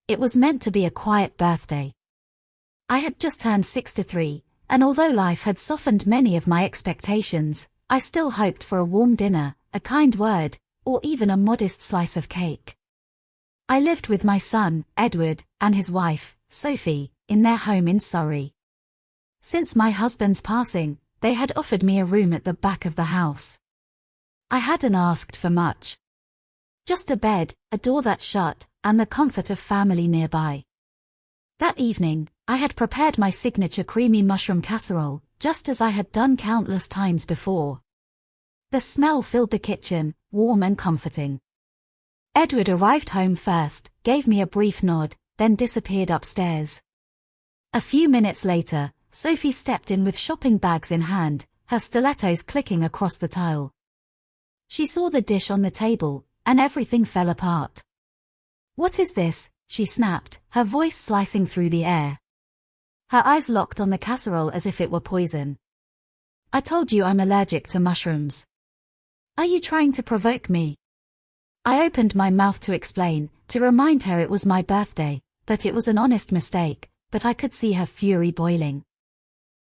It was meant to be a quiet birthday. I had just turned 63, and although life had softened many of my expectations, I still hoped for a warm dinner, a kind word, or even a modest slice of cake. I lived with my son, Edward, and his wife, Sophie, in their home in Surrey. Since my husband's passing, they had offered me a room at the back of the house. I hadn't asked for much. Just a bed, a door that shut, and the comfort of family nearby. That evening, I had prepared my signature creamy mushroom casserole, just as I had done countless times before. The smell filled the kitchen, warm and comforting. Edward arrived home first, gave me a brief nod, then disappeared upstairs. A few minutes later, Sophie stepped in with shopping bags in hand, her stilettos clicking across the tile. She saw the dish on the table, and everything fell apart. "What is this?" she snapped, her voice slicing through the air. Her eyes locked on the casserole as if it were poison. "I told you I'm allergic to mushrooms. Are you trying to provoke me?" I opened my mouth to explain, to remind her it was my birthday, that it was an honest mistake, but I could see her fury boiling.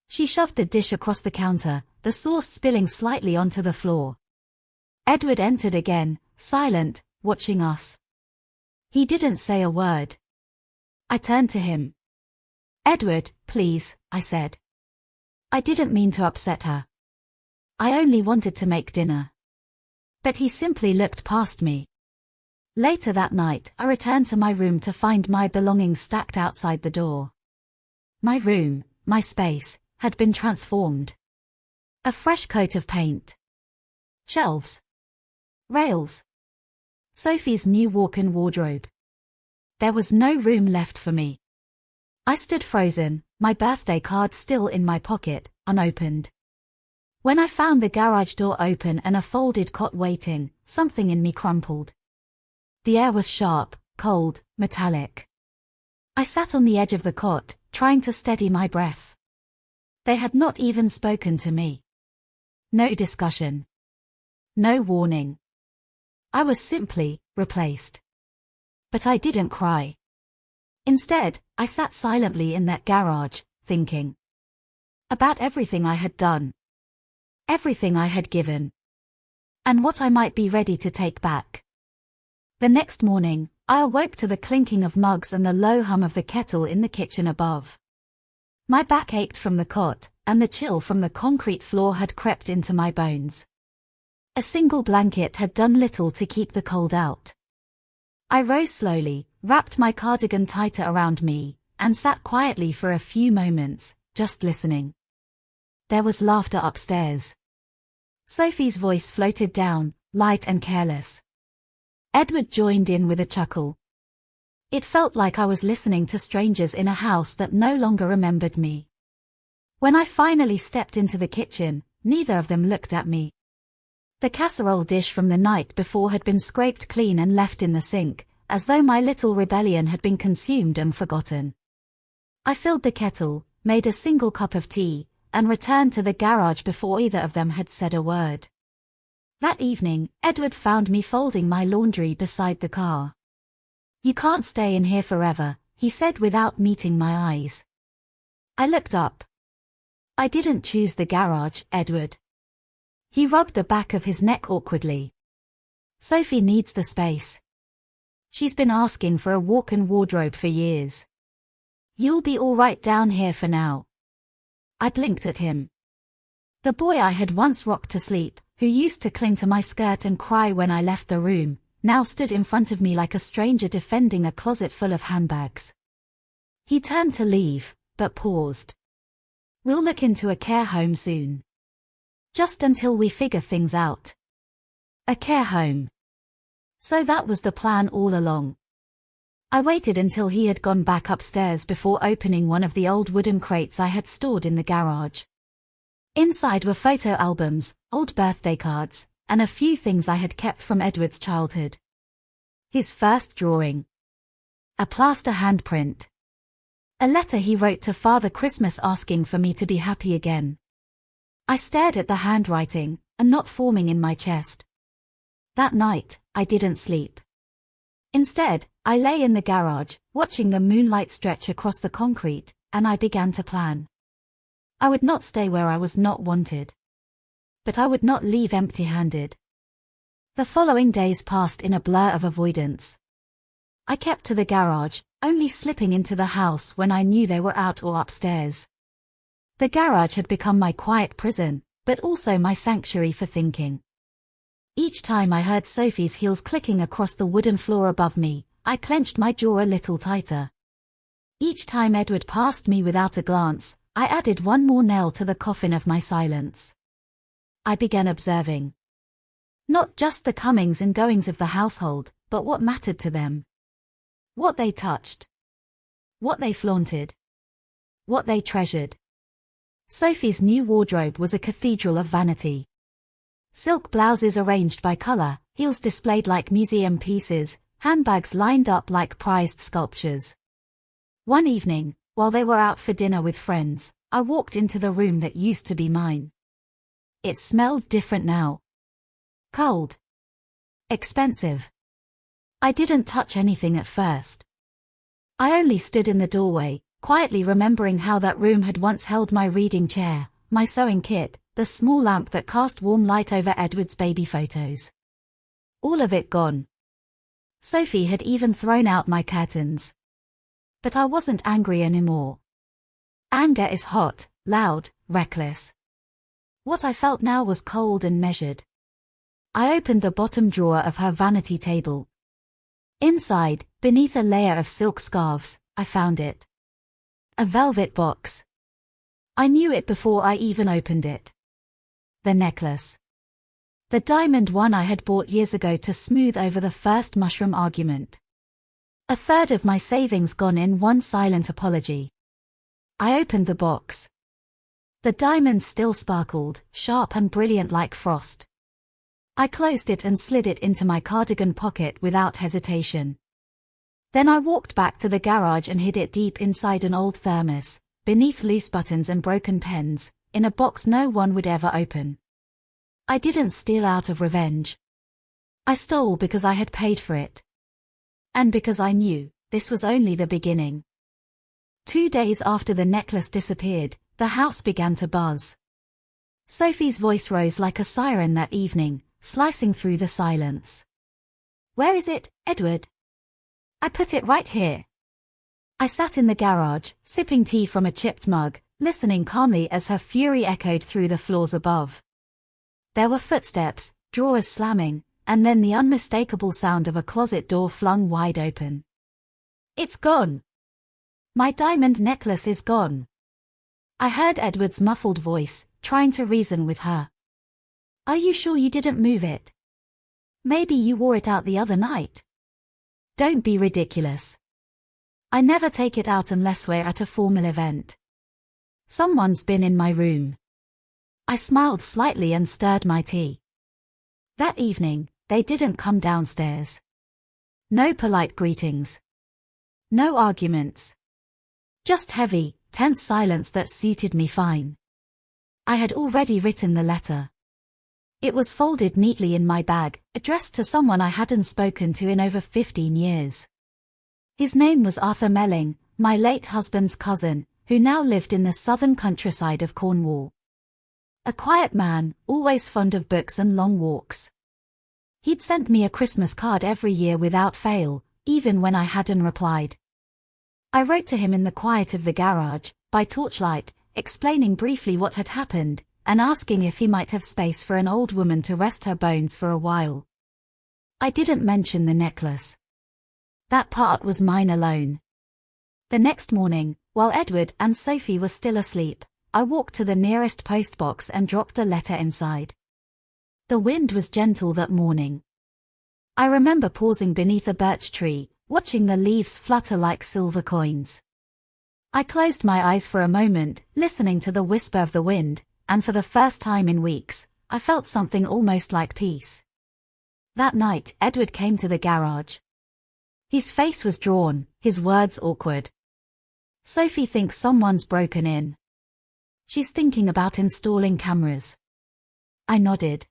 She shoved the dish across the counter, the sauce spilling slightly onto the floor. Edward entered again, silent, watching us. He didn't say a word. I turned to him. "Edward, please," I said. I didn't mean to upset her. I only wanted to make dinner. But he simply looked past me. Later that night, I returned to my room to find my belongings stacked outside the door. My room, my space, had been transformed. A fresh coat of paint. Shelves. Rails. Sophie's new walk-in wardrobe. There was no room left for me. I stood frozen, my birthday card still in my pocket, unopened. When I found the garage door open and a folded cot waiting, something in me crumpled. The air was sharp, cold, metallic. I sat on the edge of the cot, trying to steady my breath. They had not even spoken to me. No discussion. No warning. I was simply replaced. But I didn't cry. Instead, I sat silently in that garage, thinking about everything I had done. Everything I had given. And what I might be ready to take back. The next morning, I awoke to the clinking of mugs and the low hum of the kettle in the kitchen above. My back ached from the cot, and the chill from the concrete floor had crept into my bones. A single blanket had done little to keep the cold out. I rose slowly, wrapped my cardigan tighter around me, and sat quietly for a few moments, just listening. There was laughter upstairs. Sophie's voice floated down, light and careless. Edward joined in with a chuckle. It felt like I was listening to strangers in a house that no longer remembered me. When I finally stepped into the kitchen, neither of them looked at me. The casserole dish from the night before had been scraped clean and left in the sink, as though my little rebellion had been consumed and forgotten. I filled the kettle, made a single cup of tea, and returned to the garage before either of them had said a word. That evening, Edward found me folding my laundry beside the car. "You can't stay in here forever," he said without meeting my eyes. I looked up. "I didn't choose the garage, Edward." He rubbed the back of his neck awkwardly. "Sophie needs the space. She's been asking for a walk-in wardrobe for years. You'll be all right down here for now." I blinked at him. The boy I had once rocked to sleep, who used to cling to my skirt and cry when I left the room, now stood in front of me like a stranger defending a closet full of handbags. He turned to leave, but paused. "We'll look into a care home soon. Just until we figure things out." A care home. So that was the plan all along. I waited until he had gone back upstairs before opening one of the old wooden crates I had stored in the garage. Inside were photo albums, old birthday cards, and a few things I had kept from Edward's childhood. His first drawing. A plaster handprint. A letter he wrote to Father Christmas asking for me to be happy again. I stared at the handwriting, a knot forming in my chest. That night, I didn't sleep. Instead, I lay in the garage, watching the moonlight stretch across the concrete, and I began to plan. I would not stay where I was not wanted. But I would not leave empty-handed. The following days passed in a blur of avoidance. I kept to the garage, only slipping into the house when I knew they were out or upstairs. The garage had become my quiet prison, but also my sanctuary for thinking. Each time I heard Sophie's heels clicking across the wooden floor above me, I clenched my jaw a little tighter. Each time Edward passed me without a glance, I added one more nail to the coffin of my silence. I began observing. Not just the comings and goings of the household, but what mattered to them. What they touched. What they flaunted. What they treasured. Sophie's new wardrobe was a cathedral of vanity. Silk blouses arranged by color, heels displayed like museum pieces, handbags lined up like prized sculptures. One evening, while they were out for dinner with friends, I walked into the room that used to be mine. It smelled different now. Cold. Expensive. I didn't touch anything at first. I only stood in the doorway, quietly remembering how that room had once held my reading chair, my sewing kit, the small lamp that cast warm light over Edward's baby photos. All of it gone. Sophie had even thrown out my curtains. But I wasn't angry anymore. Anger is hot, loud, reckless. What I felt now was cold and measured. I opened the bottom drawer of her vanity table. Inside, beneath a layer of silk scarves, I found it. A velvet box. I knew it before I even opened it. The necklace. The diamond one I had bought years ago to smooth over the first mushroom argument. A third of my savings gone in one silent apology. I opened the box. The diamond still sparkled, sharp and brilliant like frost. I closed it and slid it into my cardigan pocket without hesitation. Then I walked back to the garage and hid it deep inside an old thermos, beneath loose buttons and broken pens, in a box no one would ever open. I didn't steal out of revenge. I stole because I had paid for it. And because I knew, this was only the beginning. 2 days after the necklace disappeared, the house began to buzz. Sophie's voice rose like a siren that evening, slicing through the silence. "Where is it, Edward?" "I put it right here." I sat in the garage, sipping tea from a chipped mug, listening calmly as her fury echoed through the floors above. There were footsteps, drawers slamming, and then the unmistakable sound of a closet door flung wide open. "It's gone. My diamond necklace is gone." I heard Edward's muffled voice, trying to reason with her. "Are you sure you didn't move it? Maybe you wore it out the other night." "Don't be ridiculous. I never take it out unless we're at a formal event. Someone's been in my room." I smiled slightly and stirred my tea. That evening, they didn't come downstairs. No polite greetings. No arguments. Just heavy, tense silence that suited me fine. I had already written the letter. It was folded neatly in my bag, addressed to someone I hadn't spoken to in over 15 years. His name was Arthur Melling, my late husband's cousin, who now lived in the southern countryside of Cornwall. A quiet man, always fond of books and long walks. He'd sent me a Christmas card every year without fail, even when I hadn't replied. I wrote to him in the quiet of the garage, by torchlight, explaining briefly what had happened, and asking if he might have space for an old woman to rest her bones for a while. I didn't mention the necklace. That part was mine alone. The next morning, while Edward and Sophie were still asleep, I walked to the nearest postbox and dropped the letter inside. The wind was gentle that morning. I remember pausing beneath a birch tree, watching the leaves flutter like silver coins. I closed my eyes for a moment, listening to the whisper of the wind, and for the first time in weeks, I felt something almost like peace. That night, Edward came to the garage. His face was drawn, his words awkward. "Sophie thinks someone's broken in. She's thinking about installing cameras." I nodded.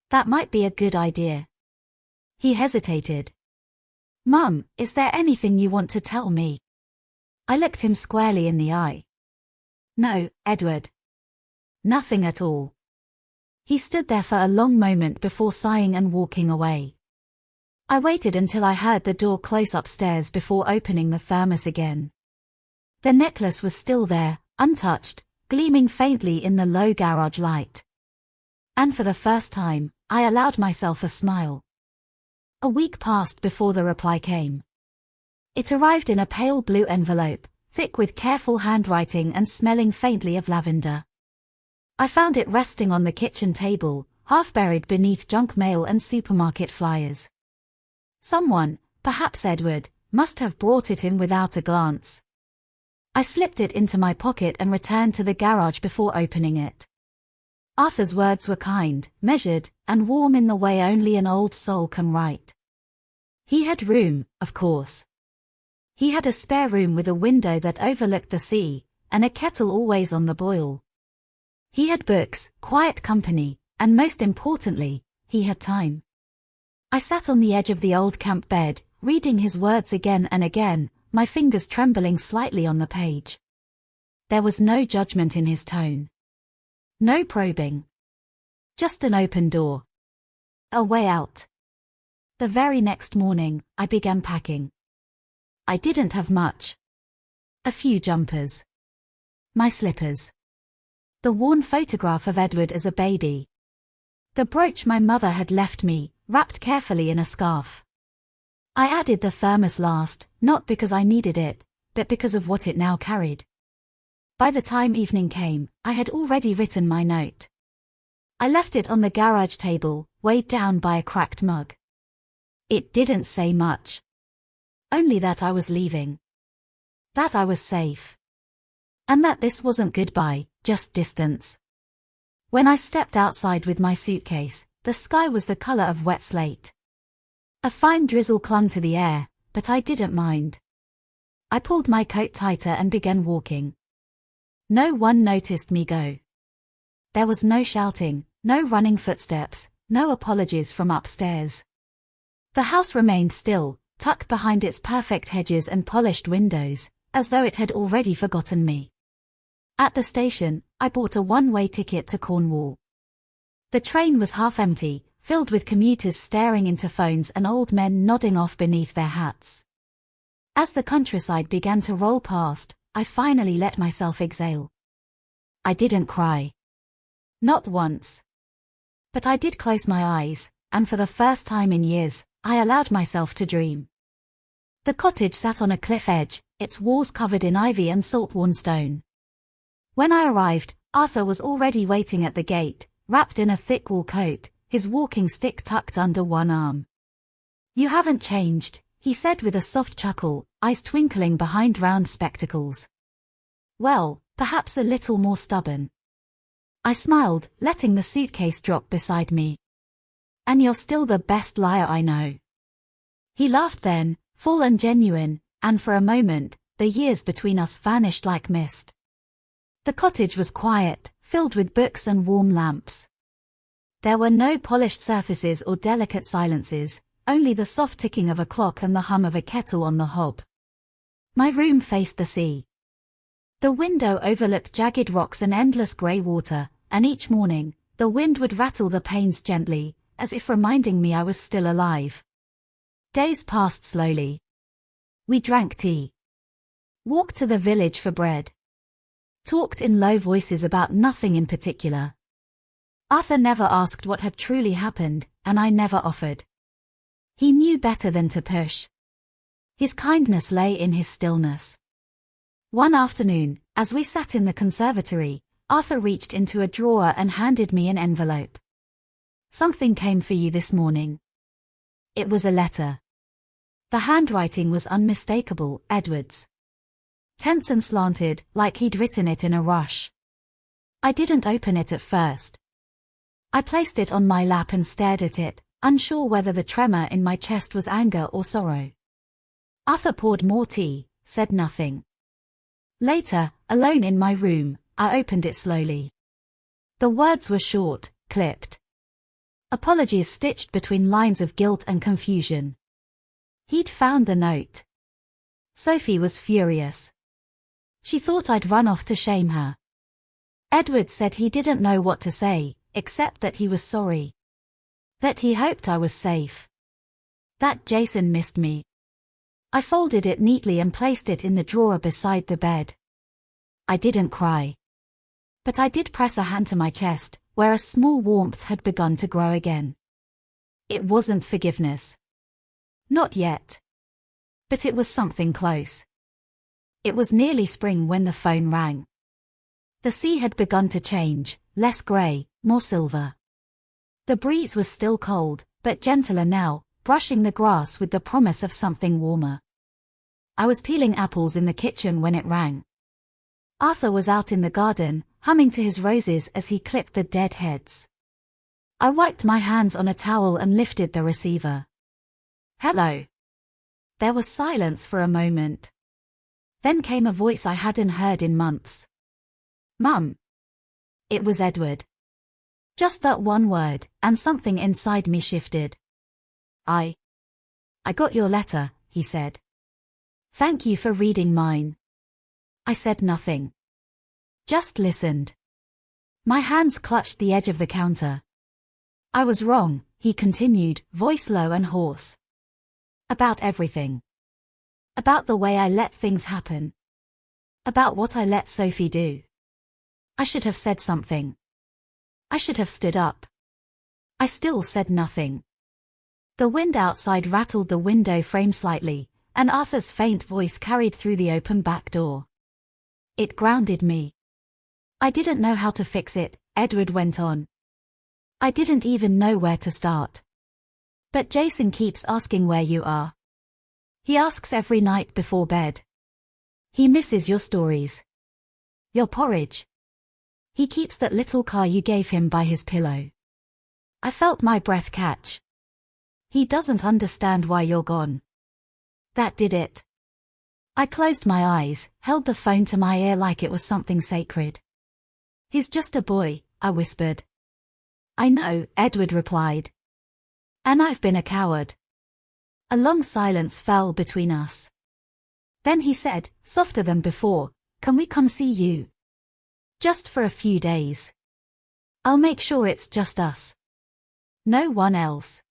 "That might be a good idea." He hesitated. "Mum, is there anything you want to tell me?" I looked him squarely in the eye. "No, Edward. Nothing at all." He stood there for a long moment before sighing and walking away. I waited until I heard the door close upstairs before opening the thermos again. The necklace was still there, untouched, gleaming faintly in the low garage light. And for the first time, I allowed myself a smile. A week passed before the reply came. It arrived in a pale blue envelope, thick with careful handwriting and smelling faintly of lavender. I found it resting on the kitchen table, half buried beneath junk mail and supermarket flyers. Someone, perhaps Edward, must have brought it in without a glance. I slipped it into my pocket and returned to the garage before opening it. Arthur's words were kind, measured, and warm in the way only an old soul can write. He had room, of course. He had a spare room with a window that overlooked the sea, and a kettle always on the boil. He had books, quiet company, and most importantly, he had time. I sat on the edge of the old camp bed, reading his words again and again, my fingers trembling slightly on the page. There was no judgment in his tone. No probing. Just an open door. A way out. The very next morning, I began packing. I didn't have much. A few jumpers. My slippers. The worn photograph of Edward as a baby. The brooch my mother had left me, wrapped carefully in a scarf. I added the thermos last, not because I needed it, but because of what it now carried. By the time evening came, I had already written my note. I left it on the garage table, weighed down by a cracked mug. It didn't say much. Only that I was leaving. That I was safe. And that this wasn't goodbye, just distance. When I stepped outside with my suitcase, the sky was the color of wet slate. A fine drizzle clung to the air, but I didn't mind. I pulled my coat tighter and began walking. No one noticed me go. There was no shouting, no running footsteps, no apologies from upstairs. The house remained still, tucked behind its perfect hedges and polished windows, as though it had already forgotten me. At the station, I bought a one-way ticket to Cornwall. The train was half empty, filled with commuters staring into phones and old men nodding off beneath their hats. As the countryside began to roll past, I finally let myself exhale. I didn't cry. Not once. But I did close my eyes, and for the first time in years, I allowed myself to dream. The cottage sat on a cliff edge, its walls covered in ivy and salt-worn stone. When I arrived, Arthur was already waiting at the gate, wrapped in a thick wool coat, his walking stick tucked under one arm. "You haven't changed," he said with a soft chuckle, eyes twinkling behind round spectacles. "Well, perhaps a little more stubborn." I smiled, letting the suitcase drop beside me. "And you're still the best liar I know." He laughed then, full and genuine, and for a moment, the years between us vanished like mist. The cottage was quiet, filled with books and warm lamps. There were no polished surfaces or delicate silences, only the soft ticking of a clock and the hum of a kettle on the hob. My room faced the sea. The window overlooked jagged rocks and endless grey water, and each morning, the wind would rattle the panes gently, as if reminding me I was still alive. Days passed slowly. We drank tea. Walked to the village for bread. Talked in low voices about nothing in particular. Arthur never asked what had truly happened, and I never offered. He knew better than to push. His kindness lay in his stillness. One afternoon, as we sat in the conservatory, Arthur reached into a drawer and handed me an envelope. "Something came for you this morning." It was a letter. The handwriting was unmistakable, Edward's. Tense and slanted, like he'd written it in a rush. I didn't open it at first. I placed it on my lap and stared at it, unsure whether the tremor in my chest was anger or sorrow. Arthur poured more tea, said nothing. Later, alone in my room, I opened it slowly. The words were short, clipped. Apologies stitched between lines of guilt and confusion. He'd found the note. Sophie was furious. She thought I'd run off to shame her. Edward said he didn't know what to say, except that he was sorry. That he hoped I was safe. That Jason missed me. I folded it neatly and placed it in the drawer beside the bed. I didn't cry. But I did press a hand to my chest, where a small warmth had begun to grow again. It wasn't forgiveness. Not yet. But it was something close. It was nearly spring when the phone rang. The sea had begun to change, less grey, more silver. The breeze was still cold, but gentler now, brushing the grass with the promise of something warmer. I was peeling apples in the kitchen when it rang. Arthur was out in the garden, humming to his roses as he clipped the dead heads. I wiped my hands on a towel and lifted the receiver. Hello. There was silence for a moment. Then came a voice I hadn't heard in months. Mum. It was Edward. Just that one word, and something inside me shifted. I got your letter, he said. Thank you for reading mine. I said nothing. Just listened. My hands clutched the edge of the counter. I was wrong, he continued, voice low and hoarse. About everything. About the way I let things happen. About what I let Sophie do. I should have said something. I should have stood up. I still said nothing. The wind outside rattled the window frame slightly, and Arthur's faint voice carried through the open back door. It grounded me. I didn't know how to fix it, Edward went on. I didn't even know where to start. But Jason keeps asking where you are. He asks every night before bed. He misses your stories. Your porridge. He keeps that little car you gave him by his pillow. I felt my breath catch. He doesn't understand why you're gone. That did it. I closed my eyes, held the phone to my ear like it was something sacred. He's just a boy, I whispered. I know, Edward replied. And I've been a coward. A long silence fell between us. Then he said, softer than before, can we come see you? Just for a few days. I'll make sure it's just us. No one else.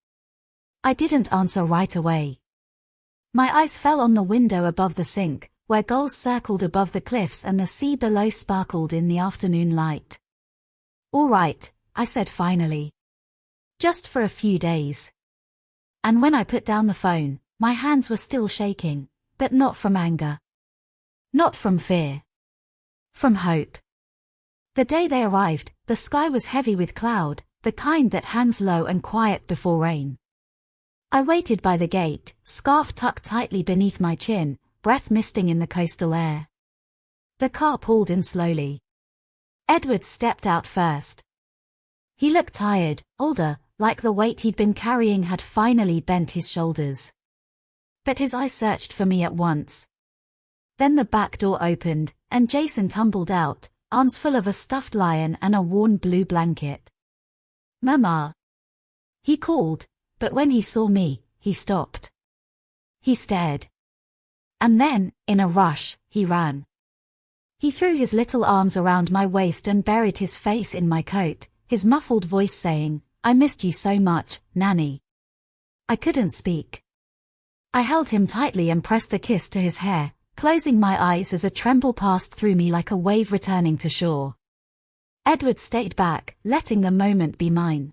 I didn't answer right away. My eyes fell on the window above the sink, where gulls circled above the cliffs and the sea below sparkled in the afternoon light. All right, I said finally. Just for a few days. And when I put down the phone, my hands were still shaking, but not from anger. Not from fear. From hope. The day they arrived, the sky was heavy with cloud, the kind that hangs low and quiet before rain. I waited by the gate, scarf tucked tightly beneath my chin, breath misting in the coastal air. The car pulled in slowly. Edward stepped out first. He looked tired, older, like the weight he'd been carrying had finally bent his shoulders. But his eyes searched for me at once. Then the back door opened, and Jason tumbled out, arms full of a stuffed lion and a worn blue blanket. Mama. He called, but when he saw me, he stopped. He stared. And then, in a rush, he ran. He threw his little arms around my waist and buried his face in my coat, his muffled voice saying, I missed you so much, Nanny. I couldn't speak. I held him tightly and pressed a kiss to his hair, closing my eyes as a tremble passed through me like a wave returning to shore. Edward stayed back, letting the moment be mine.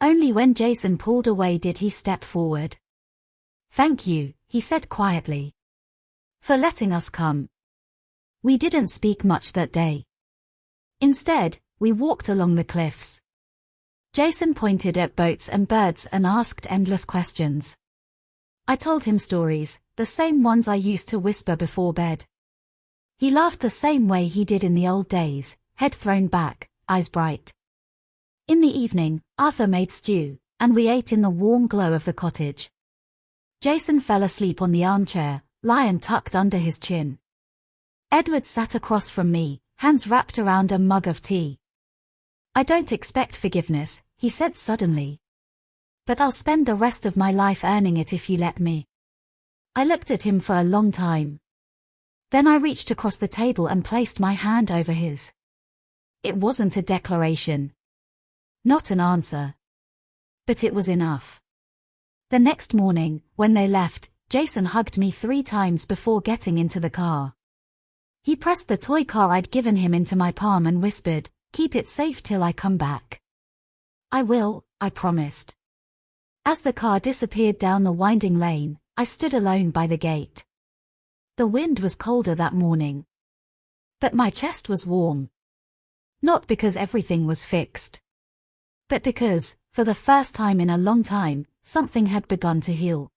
Only when Jason pulled away did he step forward. Thank you, he said quietly. For letting us come. We didn't speak much that day. Instead, we walked along the cliffs. Jason pointed at boats and birds and asked endless questions. I told him stories, the same ones I used to whisper before bed. He laughed the same way he did in the old days, head thrown back, eyes bright. In the evening, Arthur made stew, and we ate in the warm glow of the cottage. Jason fell asleep on the armchair, lion tucked under his chin. Edward sat across from me, hands wrapped around a mug of tea. I don't expect forgiveness, he said suddenly. But I'll spend the rest of my life earning it if you let me. I looked at him for a long time. Then I reached across the table and placed my hand over his. It wasn't a declaration. Not an answer. But it was enough. The next morning, when they left, Jason hugged me 3 times before getting into the car. He pressed the toy car I'd given him into my palm and whispered, "Keep it safe till I come back." "I will," I promised. As the car disappeared down the winding lane, I stood alone by the gate. The wind was colder that morning. But my chest was warm. Not because everything was fixed. But because, for the first time in a long time, something had begun to heal.